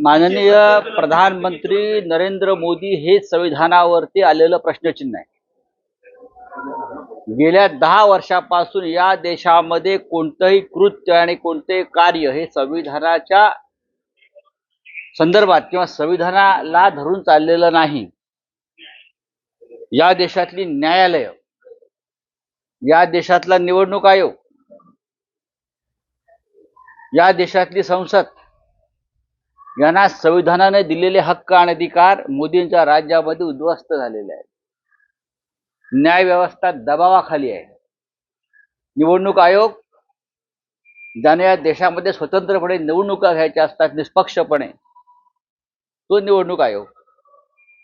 माननीय प्रधानमंत्री नरेंद्र मोदी हे संविधानावरती आलेलं प्रश्नचिन्ह आहे. गेल्या 10 वर्षापासून या देशामध्ये कोणतंही कृत्य आणि कोणतेही कार्य हे संविधानाच्या संदर्भात किंवा संविधानाला धरून चाललेलं नाही. या देशातली न्यायालय, या देशातला निवडणूक आयोग, या देशातली संसद यांना संविधानाने दिलेले हक्क आणि अधिकार मोदींच्या राज्यामध्ये उद्ध्वस्त झालेले आहेत. न्याय व्यवस्था दबावाखाली आहे. निवडणूक आयोग, ज्याने या देशामध्ये स्वतंत्रपणे निवडणुका घ्यायच्या असतात निष्पक्षपणे, तो निवडणूक आयोग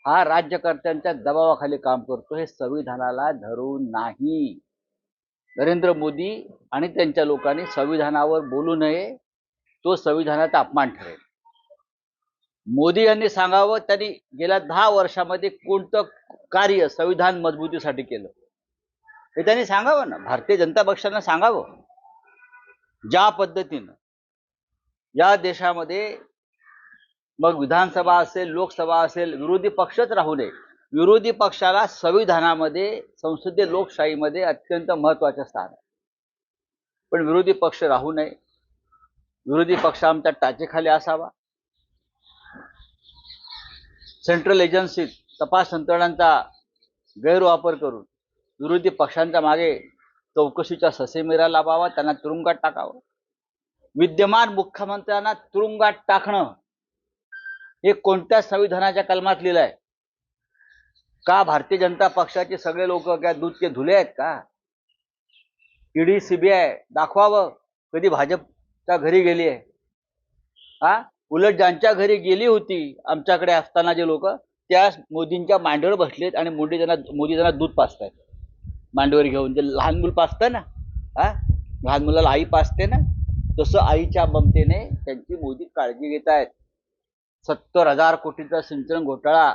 हा राज्यकर्त्यांच्या दबावाखाली काम करतो. हे संविधानाला धरून नाही. नरेंद्र मोदी आणि त्यांच्या लोकांनी संविधानावर बोलू नये, तो संविधानाचा अपमान ठरेल. मोदी यांनी सांगावं त्यांनी गेल्या 10 वर्षामध्ये कोणतं कार्य संविधान मजबूतीसाठी केलं हे त्यांनी सांगावं ना. भारतीय जनता पक्षानं सांगावं. ज्या पद्धतीनं या देशामध्ये मग विधानसभा असेल, लोकसभा असेल, विरोधी पक्षच राहू नये. विरोधी पक्षाला संविधानामध्ये, संसदीय लोकशाहीमध्ये अत्यंत महत्त्वाचं स्थान आहे. पण विरोधी पक्ष राहू नये. विरोधी पक्ष आमच्या टाचेखाली असावा. सेंट्रल एजन्सीत तपास यंत्रणांचा गैरवापर करून विरोधी पक्षांच्या मागे चौकशीचा ससेमिरा लावावा, त्यांना तुरुंगात टाकावं. विद्यमान मुख्यमंत्र्यांना तुरुंगात टाकणं हे कोणत्या संविधानाच्या कलमात लिहिलं आहे का? भारतीय जनता पक्षाचे सगळे लोक काय दूध के धुले आहेत का? ईडी सीबीआय दाखवावं कधी भाजपच्या घरी गेली आहे. उलट ज्यांच्या घरी गेली होती आमच्याकडे असताना जे लोक, त्या मोदींच्या मांडीवर बसलेत आणि मोदी त्यांना दूध पाजतायत मांडीवर घेऊन. जे लहान मूल पाजतं ना, लहान मुलाला आई पाजते ना, तसं आईच्या ममतेने त्यांची मोदी काळजी घेत आहेत. 70,000 कोटीचा सिंचन घोटाळा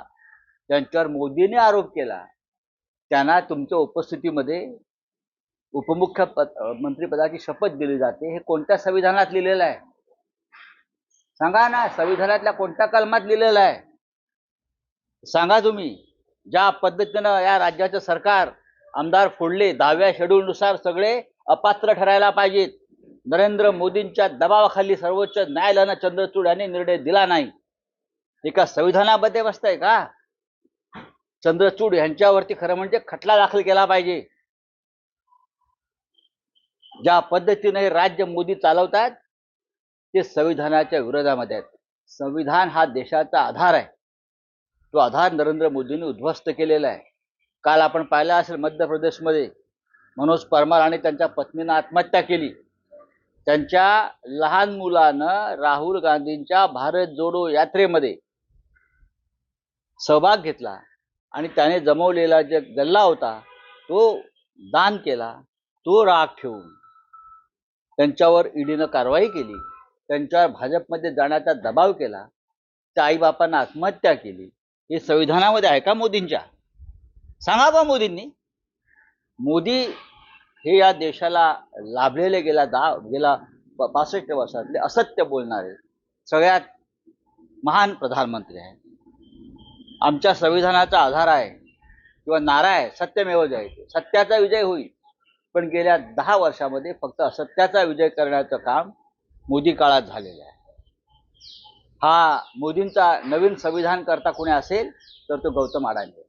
त्यांच्यावर मोदीने आरोप केला. त्यांना तुमच्या उपस्थितीमध्ये उपमुख्यमंत्रीपदाची शपथ दिली जाते. हे कोणत्या संविधानात लिहिलेलं आहे सांगा ना. संविधानातल्या कोणत्या कलमात लिहिलेलं आहे सांगा तुम्ही. ज्या पद्धतीनं या राज्याचं सरकार आमदार फोडले, 10व्या शेड्यूलनुसार सगळे अपात्र ठरायला पाहिजेत. नरेंद्र मोदींच्या दबावाखाली सर्वोच्च न्यायालयानं चंद्रचूड यांनी निर्णय दिला नाही. एका संविधानामध्ये बसतंय का? चंद्रचूड यांच्यावरती खरं म्हणजे खटला दाखल केला पाहिजे. ज्या पद्धतीने हे राज्य मोदी चालवतात ते संविधानाच्या विरोधामध्ये आहेत. संविधान हा देशाचा आधार आहे. तो आधार नरेंद्र मोदींनी उद्ध्वस्त केलेला आहे. काल आपण पाहिलं असेल मध्य प्रदेशमध्ये मनोज परमार आणि त्यांच्या पत्नीनं आत्महत्या केली. त्यांच्या लहान मुलानं राहुल गांधींच्या भारत जोडो यात्रेमध्ये सहभाग घेतला आणि त्याने जमवलेला जे गल्ला होता तो दान केला. तो राग ठेवून त्यांच्यावर ईडीनं कारवाई केली. त्यांच्यावर भाजपमध्ये जाण्याचा दबाव केला. त्या आईबापांना आत्महत्या केली. हे संविधानामध्ये आहे का मोदींच्या? सांगा बा मोदींनी. मोदी हे या देशाला लाभलेले गेला 65 वर्षातले असत्य बोलणारे सगळ्यात महान प्रधानमंत्री आहेत. आमच्या संविधानाचा आधार आहे किंवा नारा आहे सत्यमेव जयते. सत्याचा विजय होईल. पण गेल्या 10 वर्षामध्ये फक्त असत्याचा विजय करण्याचं काम मोदी काळात झालेलं आहे. हा मोदींचा नवीन संविधान करता कोणी असेल तर तो गौतम अडाणी.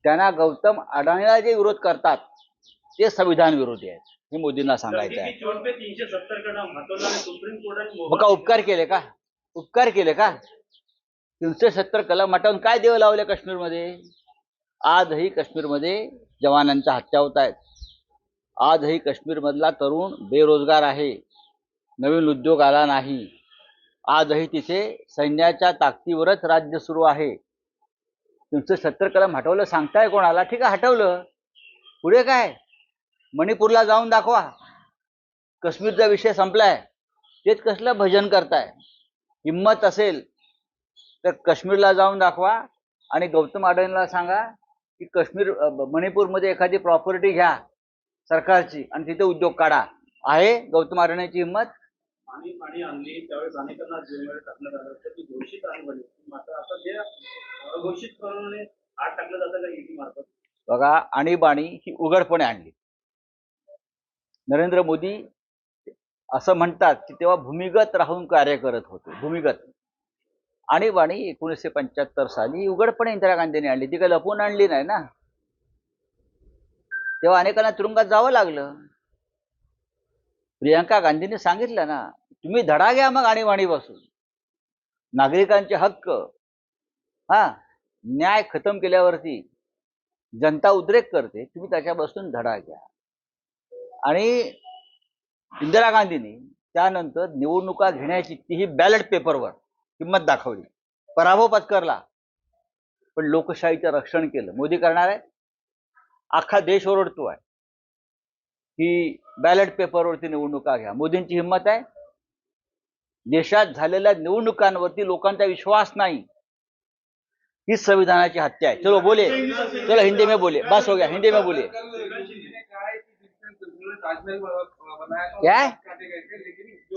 त्यांना गौतम अडाणीला जे विरोध करतात ते संविधान विरोधी आहेत हे मोदींना सांगायचं आहे. मग का उपकार केले का? उपकार केले का? 370 कलम हटवून काय देव लावले काश्मीरमध्ये? आजही काश्मीरमध्ये जवानांच्या हत्या होत आहेत. आजही काश्मीरमधला तरुण बेरोजगार आहे. नवीन उद्योग आला नाही. आजही तिथे सैन्याच्या ताकदीवरच राज्य सुरू आहे. 370 कलम हटवलं सांगताय कोणाला? ठीक आहे हटवलं. पुढे काय? मणिपूरला जाऊन दाखवा. काश्मीरचा विषय संपलाय. तेच कसलं भजन करताय? हिम्मत असेल तर काश्मीरला जाऊन दाखवा आणि गौतम अडाणीला सांगा की मणिपूरमध्ये एखादी प्रॉपर्टी घ्या सरकारची आणि तिथे उद्योग काढा. आहे गौतम अडाणीची हिम्मत? पाणी पाणी आणली त्यावेळेस अनेकांना जेलमध्ये टाकण्यात आलं तर ती घोषित आणीबाणी होती. मात्र आता जे अघोषितपणे आत टाकलं जातं का ईडी मार्फत. बघा, आणीबाणी ही उघडपणे आणली. नरेंद्र मोदी असं म्हणतात की तेव्हा भूमिगत राहून कार्य करत होते. भूमिगत आणीबाणी 1975 साली उघडपणे इंदिरा गांधींनी आणली. ती काही लपवून आणली नाही ना. तेव्हा अनेकांना तुरुंगात जावं लागलं. प्रियंका गांधींनी सांगितलं ना, तुम्ही धडा घ्या मग आणीबाणीपासून. नागरिकांचे हक्क, न्याय खतम केल्यावरती जनता उद्रेक करते, तुम्ही त्याच्यापासून धडा घ्या. आणि इंदिरा गांधींनी त्यानंतर निवडणुका घेण्याची तीही बॅलेट पेपरवर किंमत दाखवली, पराभव पत्करला, पण लोकशाहीचं रक्षण केलं. मोदी करणार आहे, अख्खा देश ओरडतो आहे की बॅलेट पेपरवरती निवडणुका घ्या. मोदींची हिंमत आहे. देशात झालेल्या निवडणुकांवरती लोकांचा विश्वास नाही, ही संविधानाची हत्या है. चलो बोले, चलो हिंदी में बोले, बस हो गया, हिंदी में बोलिए. क्या है?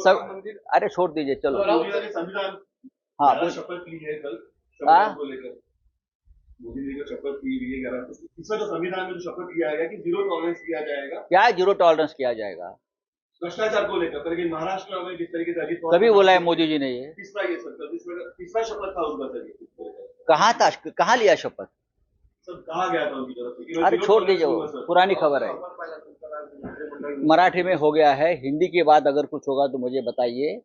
सब अरे छोड़ दीजिए, चलो. हाँ शपथ ली है कल हाँ? को लेकर मोदी ने जो शपथ ली हुई है, इसमें तो संविधान में जो शपथ लिया गया कि जीरो टॉलरेंस किया जाएगा. क्या है जीरो टॉलरेंस किया जाएगा? भ्रष्टाचार को लेकर करके महाराष्ट्र में जिस तरीके से अजीत कभी बोला है मोदी जी ने ये? तीसरा ये सर तीसरा शपथ था उनका सर ये. कहाँ था, कहाँ लिया शपथ? सब कहा गया था उनकी तरफ से. अरे छोड़ दीजिए, वो पुरानी खबर है. मराठी में हो गया है, हिंदी के बाद अगर कुछ होगा तो मुझे बताइए.